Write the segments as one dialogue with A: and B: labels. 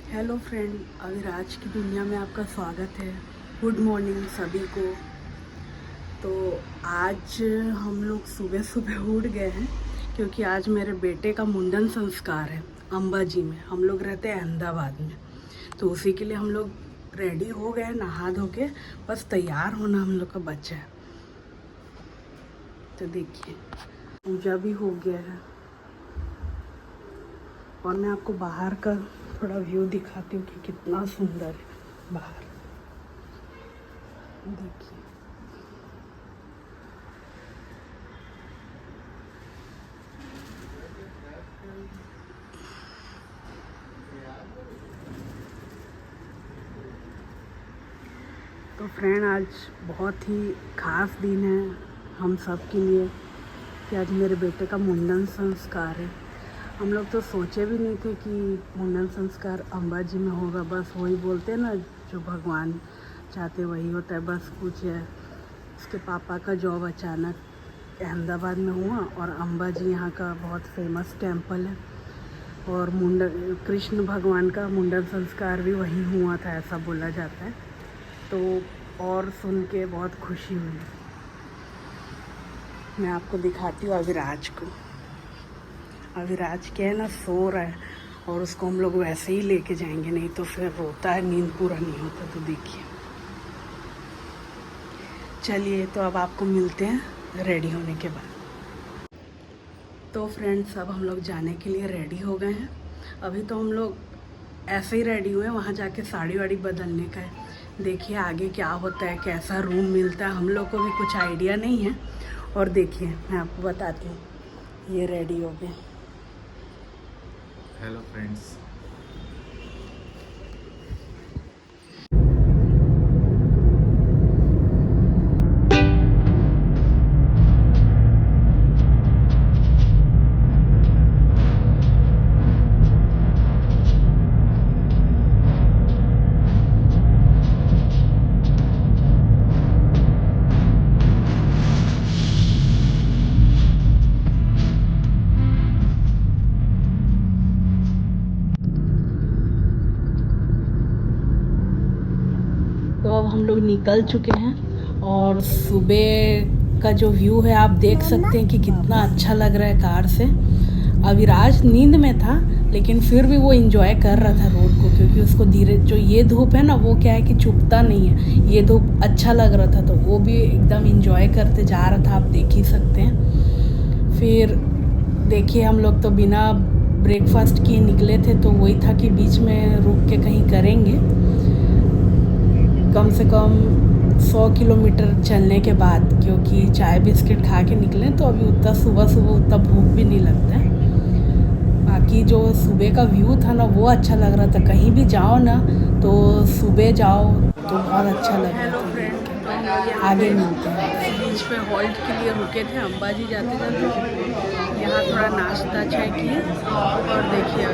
A: Hello friend, Aviraj की दुनिया में आपका स्वागत है। गुड मॉर्निंग सभी को। तो आज हम लोग सुबह सुबह उठ गए हैं क्योंकि आज मेरे बेटे का मुंडन संस्कार है अंबाजी में। हम लोग रहते हैं अहमदाबाद में, तो उसी के लिए हम लोग रेडी हो गए, नहा धो के बस तैयार होना हम लोग का बच्चा है। तो देखिए पूजा भी हो गया है और मैं आपको बाहर का थोड़ा व्यू दिखाती हूँ कि कितना सुंदर है बाहर। देखिए तो फ्रेंड, आज बहुत ही ख़ास दिन है हम सब के लिए कि आज मेरे बेटे का मुंडन संस्कार है। हम लोग तो सोचे भी नहीं थे कि मुंडन संस्कार अंबाजी में होगा। बस वही बोलते हैं ना, जो भगवान चाहते वही होता है। बस कुछ है, उसके पापा का जॉब अचानक अहमदाबाद में हुआ और अंबाजी यहाँ का बहुत फेमस टेम्पल है और मुंडन कृष्ण भगवान का मुंडन संस्कार भी वहीं हुआ था, ऐसा बोला जाता है। तो और सुन के बहुत खुशी हुई। मैं आपको दिखाती हूँ अविराज को। अविराज क्या है ना, सो रहा है और उसको हम लोग वैसे ही लेके जाएंगे, नहीं तो फिर रोता है, नींद पूरा नहीं होता। तो देखिए, चलिए तो अब आपको मिलते हैं रेडी होने के बाद। तो फ्रेंड्स, अब हम लोग जाने के लिए रेडी हो गए हैं। अभी तो हम लोग ऐसे ही रेडी हुए, वहाँ जाके साड़ी वाड़ी बदलने का है। देखिए आगे क्या होता है, कैसा रूम मिलता है, हम लोग को भी कुछ आइडिया नहीं है। और देखिए मैं आपको बताती हूँ, ये रेडी हो गए।
B: हेलो फ्रेंड्स,
A: तो अब हम लोग निकल चुके हैं और सुबह का जो व्यू है आप देख सकते हैं कि कितना अच्छा लग रहा है कार से। अविराज नींद में था लेकिन फिर भी वो एंजॉय कर रहा था रोड को, क्योंकि उसको धीरे, जो ये धूप है ना वो क्या है कि चुभता नहीं है, ये धूप अच्छा लग रहा था तो वो भी एकदम एंजॉय करते जा रहा था, आप देख ही सकते हैं। फिर देखिए हम लोग तो बिना ब्रेकफास्ट किए निकले थे, तो वही था कि बीच में रुक के कहीं करेंगे। कम से कम 100 किलोमीटर चलने के बाद, क्योंकि चाय बिस्किट खा के निकले तो अभी उतना सुबह उतना भूख भी नहीं लगता है। बाकी जो सुबह का व्यू था ना वो अच्छा लग रहा था। कहीं भी जाओ ना तो सुबह जाओ तो बहुत अच्छा लग रहा था। हेलो फ्रेंड, तो आगे मिलते हैं। बीच पे हॉल्ट के लिए रुके थे अंबाजी जाते जाते। यहाँ थोड़ा नाश्ता चाय किए और देखिए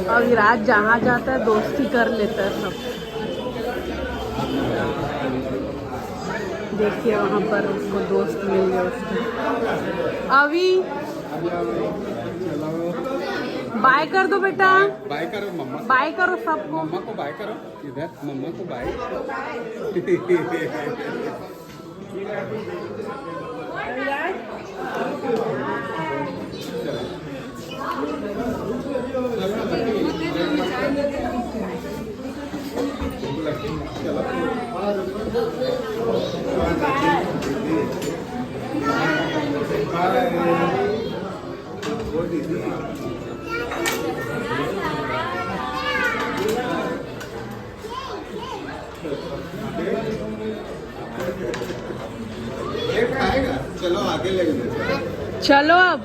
A: अविराज जहाँ जाता है दोस्ती कर लेता है सब। देखिए वहाँ पर उसको दोस्त मिल गए उसके। अभी बाय कर दो बेटा,
B: बाय करो मम्मा,
A: बाय करो सबको।
B: मम्मा को बाय करो, इधर मम्मा को बाय। चलो आगे ले
A: चलो अब।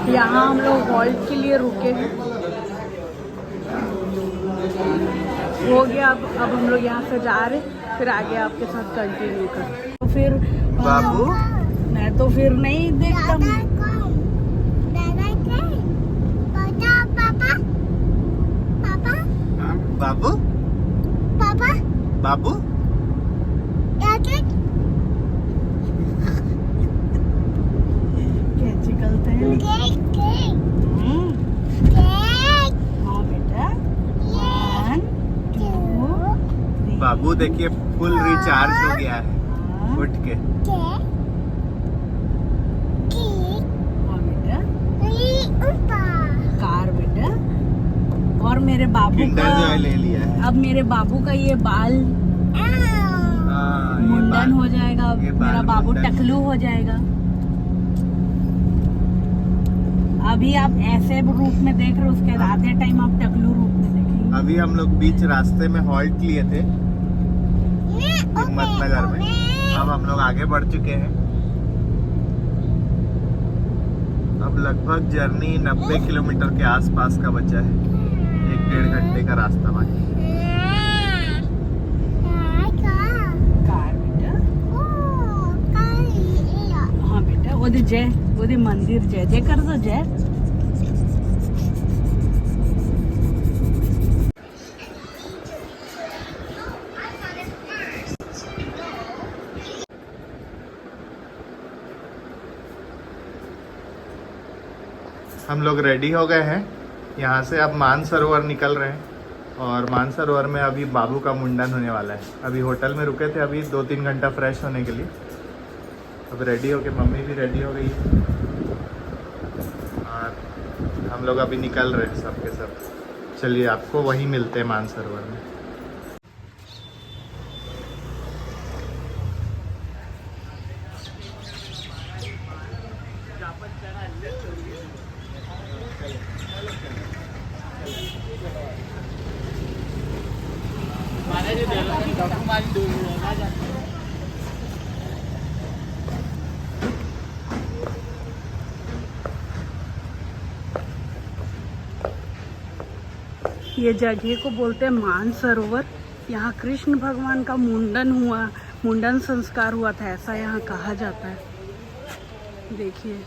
A: यहाँ हम लोग हॉल्ट के लिए रुके हैं। हो गया। अब हम लोग यहाँ से जा रहे, फिर आगे आपके साथ कंटिन्यू कर। तो फिर
C: बाबू
A: मैं तो फिर नहीं देखता हूँ।
C: बाबू बाबू
A: कैसे चलते हैं? हाँ बेटा, 1 2 3।
C: बाबू देखिए फुल रिचार्ज हो गया है
A: हाँ
C: उठ के।
A: बेटा, कार बेटा। और मेरे बाबू
C: किंडर
A: का
C: जॉय ले लिया है।
A: अब मेरे बाबू का ये बाल
C: हाँ, ये
A: मुंडन
C: बाल-
A: हो जाएगा। अब
C: ये बाल
A: मेरा बाबू
C: मुंडन।
A: टकलू हो जाएगा। अभी आप ऐसे रूप में देख रहे हो, उसके बाद आधे टाइम आप टकलू रूप में देखेंगे।
C: अभी हम लोग बीच रास्ते में हॉल्ट लिए थे हिम्मतनगर में। अब हम लोग आगे बढ़ चुके हैं। अब लगभग जर्नी 90 किलोमीटर के आसपास का बचा है। 1-1.5 घंटे का रास्ता बाकी।
A: कार बेटा। हाँ बेटा, वो जय, वो मंदिर जय जय कर दो जय।
C: हम लोग रेडी हो गए हैं। यहाँ से अब मानसरोवर निकल रहे हैं और मानसरोवर में अभी बाबू का मुंडन होने वाला है। अभी होटल में रुके थे अभी 2-3 घंटा फ्रेश होने के लिए। अब रेडी हो के मम्मी भी रेडी हो गई है और हम लोग अभी निकल रहे हैं सब के सब। चलिए आपको वहीं मिलते हैं मानसरोवर में।
A: ये जगह को बोलते हैं मानसरोवर। यहाँ कृष्ण भगवान का मुंडन संस्कार हुआ था, ऐसा यहाँ कहा जाता है। देखिए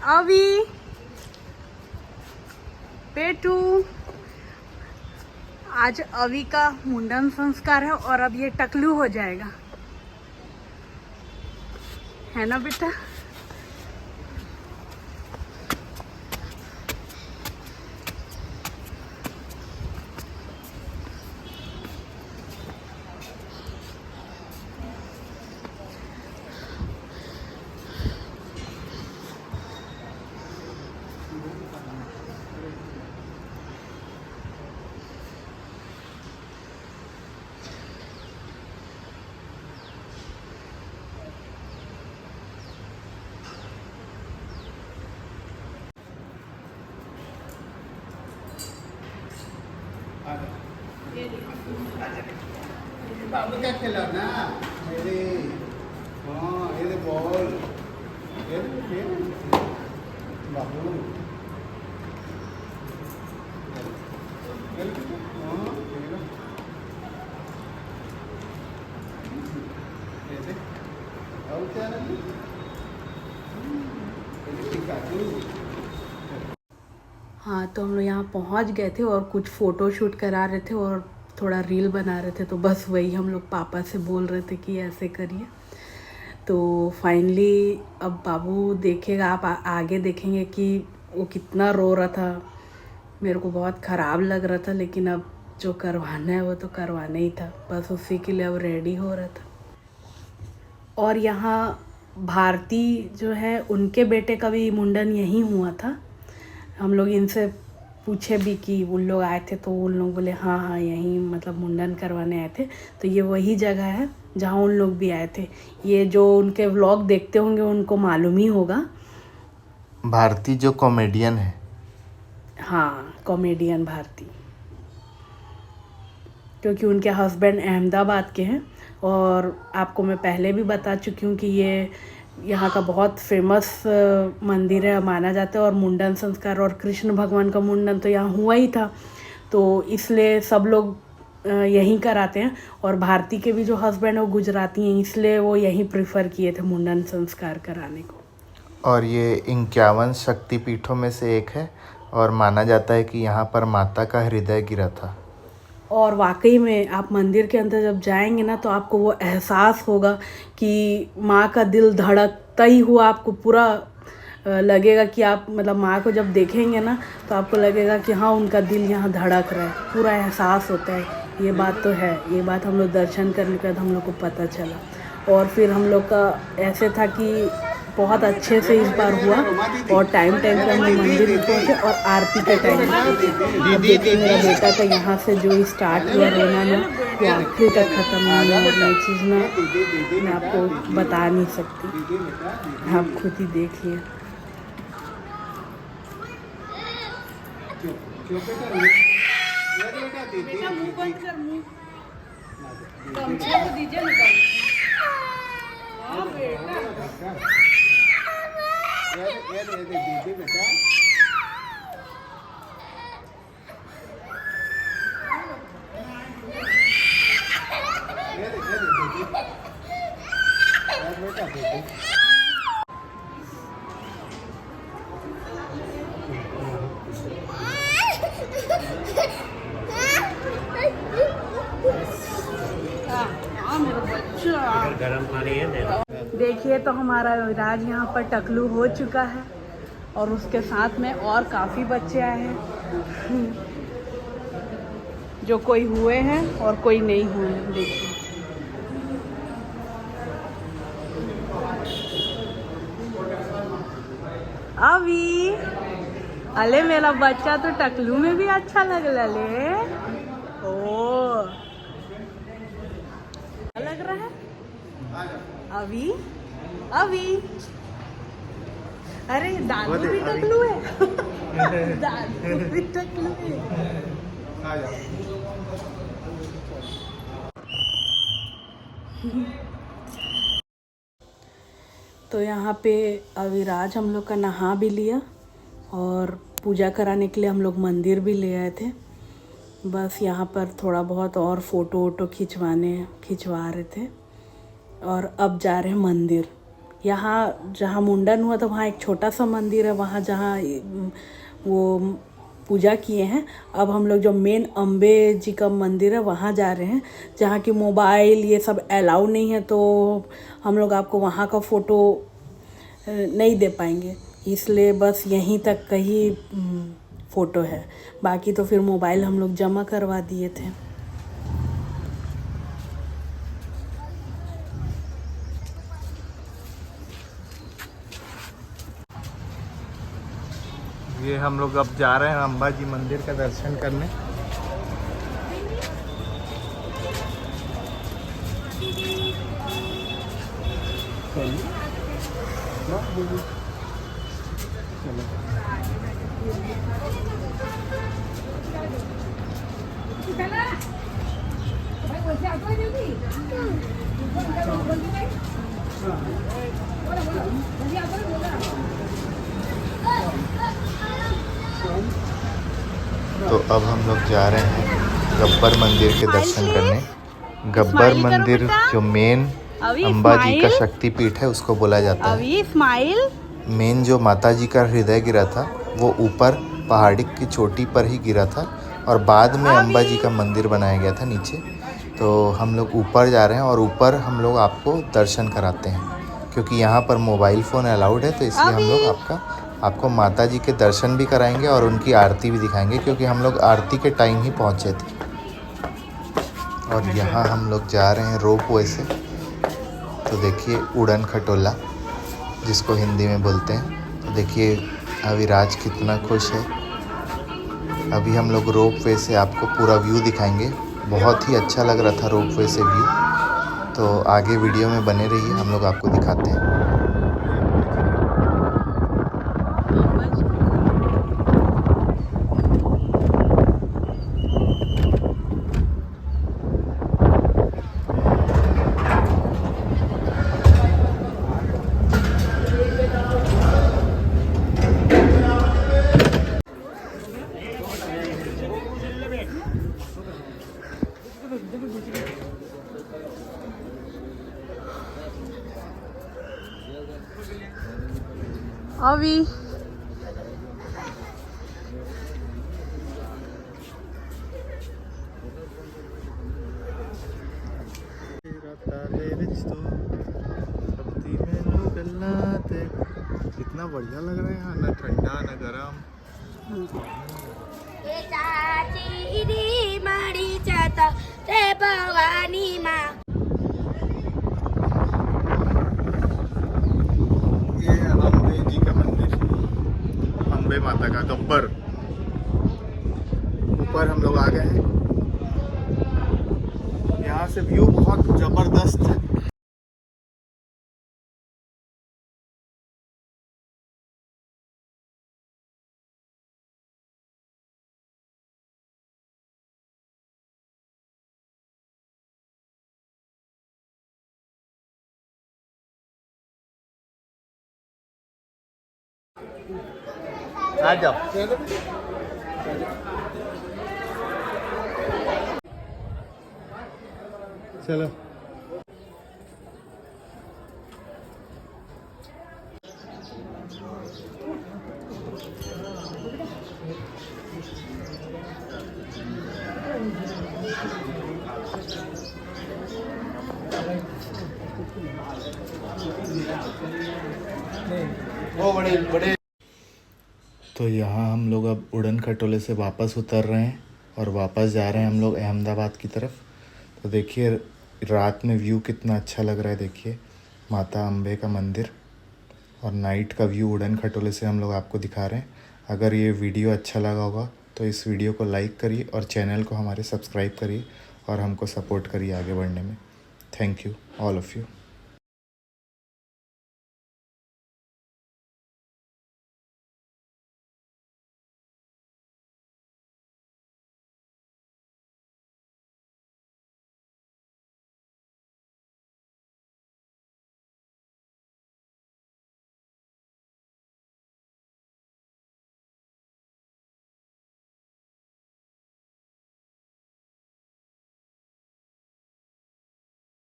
A: अभी पेटू, आज अवी का मुंडन संस्कार है और अब ये टकलू हो जाएगा, है ना बेटा?
B: बाबू क्या खिलौना मेरे? हाँ ये बॉल बाबू
A: हाँ, तो हम लोग यहाँ पहुँच गए थे और कुछ फ़ोटो शूट करा रहे थे और थोड़ा रील बना रहे थे, तो बस वही हम लोग पापा से बोल रहे थे कि ऐसे करिए। तो फाइनली अब बाबू देखेगा, आप आगे देखेंगे कि वो कितना रो रहा था। मेरे को बहुत ख़राब लग रहा था, लेकिन अब जो करवाना है वो तो करवाना ही था, बस उसी के लिए अब रेडी हो रहा था। और यहाँ भारती जो है, उनके बेटे का भी मुंडन यहीं हुआ था। हम लोग इनसे पूछे भी कि उन लोग आए थे, तो उन लोग बोले हाँ हाँ यहीं मतलब मुंडन करवाने आए थे। तो ये वही जगह है जहाँ उन लोग भी आए थे। ये जो उनके व्लॉग देखते होंगे उनको मालूम ही होगा।
C: भारती जो कॉमेडियन है।
A: हाँ, कॉमेडियन भारती, क्योंकि उनके हस्बैंड अहमदाबाद के हैं। और आपको मैं पहले भी बता चुकी हूँ कि ये यहाँ का बहुत फेमस मंदिर है, माना जाता है। और मुंडन संस्कार और कृष्ण भगवान का मुंडन तो यहाँ हुआ ही था, तो इसलिए सब लोग यहीं कराते हैं। और भारती के भी जो हस्बैंड है वो गुजराती हैं, इसलिए वो यहीं प्रेफर किए थे मुंडन संस्कार कराने को।
C: और ये 51 शक्तिपीठों में से एक है और माना जाता है कि यहाँ पर माता का हृदय गिरा था।
A: और वाकई में आप मंदिर के अंदर जब जाएंगे ना, तो आपको वो एहसास होगा कि माँ का दिल धड़कता ही हुआ आपको पूरा लगेगा कि आप मतलब माँ को जब देखेंगे ना, तो आपको लगेगा कि हाँ उनका दिल यहाँ धड़क रहा है, पूरा एहसास होता है। ये बात तो है, ये बात हम लोग दर्शन करने के बाद हम लोग को पता चला। और फिर हम लोग का ऐसे था कि बहुत अच्छे से इस बार हुआ, और टाइम पे हम लोग मंदिर में पहुँचे और आरती के टाइम अब देखिए मेरा बेटा का यहाँ से जो स्टार्ट हुआ रोना ना, वो आखिर तक ख़त्म नहीं हुआ। और ये चीज़ ना मैं आपको बता नहीं सकती, आप खुद ही देखिए।
B: दीदी बेटा
D: गरम पानी है।
A: देखिए तो हमारा विराज यहाँ पर टकलू हो चुका है, और उसके साथ में और काफ़ी बच्चे आए हैं, जो कोई हुए हैं और कोई नहीं हुए हैं। देखिए अभी अले मेरा बच्चा तो टकलू में भी अच्छा लग ले। ओ लग रहा है अभी अभी। अरे दादू भी टकलू है दादू भी टकलू है। तो यहाँ पे अविराज हम लोग का नहा भी लिया, और पूजा कराने के लिए हम लोग मंदिर भी ले आए थे। बस यहाँ पर थोड़ा बहुत और फ़ोटो वोटो खिंचवा रहे थे, और अब जा रहे हैं मंदिर। यहाँ जहाँ मुंडन हुआ था वहाँ एक छोटा सा मंदिर है, वहाँ जहाँ वो पूजा किए हैं। अब हम लोग जो मेन अम्बे जी का मंदिर है वहाँ जा रहे हैं, जहाँ की मोबाइल ये सब अलाउ नहीं है, तो हम लोग आपको वहाँ का फ़ोटो नहीं दे पाएंगे, इसलिए बस यहीं तक का ही फ़ोटो है। बाकी तो फिर मोबाइल हम लोग जमा करवा दिए थे।
C: ये हम लोग अब जा रहे हैं अम्बा जी मंदिर का दर्शन करने। तो अब हम लोग जा रहे हैं गब्बर मंदिर के दर्शन करने। गब्बर मंदिर जो मेन
A: अभी
C: अम्बा जी का
A: स्माइल,
C: शक्तिपीठ है, उसको बोला जाता है।
A: अभी स्माइल।
C: मेन जो माता जी का हृदय गिरा था वो ऊपर पहाड़ी की चोटी पर ही गिरा था, और बाद में अम्बा जी का मंदिर बनाया गया था नीचे। तो हम लोग ऊपर जा रहे हैं और ऊपर हम लोग आपको दर्शन कराते हैं, क्योंकि यहाँ पर मोबाइल फ़ोन अलाउड है, तो इसलिए हम लोग आपको माता जी के दर्शन भी कराएंगे और उनकी आरती भी दिखाएंगे, क्योंकि हम लोग आरती के टाइम ही पहुँचे थे। और यहाँ हम लोग जा रहे हैं रोप वे से। तो देखिए उड़न खटोला जिसको हिंदी में बोलते हैं। तो देखिए अविराज कितना खुश है। अभी हम लोग रोप वे से आपको पूरा व्यू दिखाएंगे। बहुत ही अच्छा लग रहा था रोप वे से व्यू। तो आगे वीडियो में बने रहिए, हम लोग आपको दिखाते हैं।
A: अभी
C: कितना बढ़िया लग रहा है यहाँ, ना ठंडा ना गरम। ये है अम्बे जी का मंदिर, अम्बे माता का गब्बर। ऊपर हम लोग आ गए हैं। यहाँ से व्यू बहुत जबरदस्त है। आ जाओ। चलो वो बड़े बड़े। तो यहाँ हम लोग अब उड़न खटोले से वापस उतर रहे हैं और वापस जा रहे हैं हम लोग अहमदाबाद की तरफ। तो देखिए रात में व्यू कितना अच्छा लग रहा है। देखिए माता अम्बे का मंदिर और नाइट का व्यू उड़न खटोले से हम लोग आपको दिखा रहे हैं। अगर ये वीडियो अच्छा लगा होगा तो इस वीडियो को लाइक करिए और चैनल को हमारे सब्सक्राइब करिए और हमको सपोर्ट करिए आगे बढ़ने में। Thank you all of you.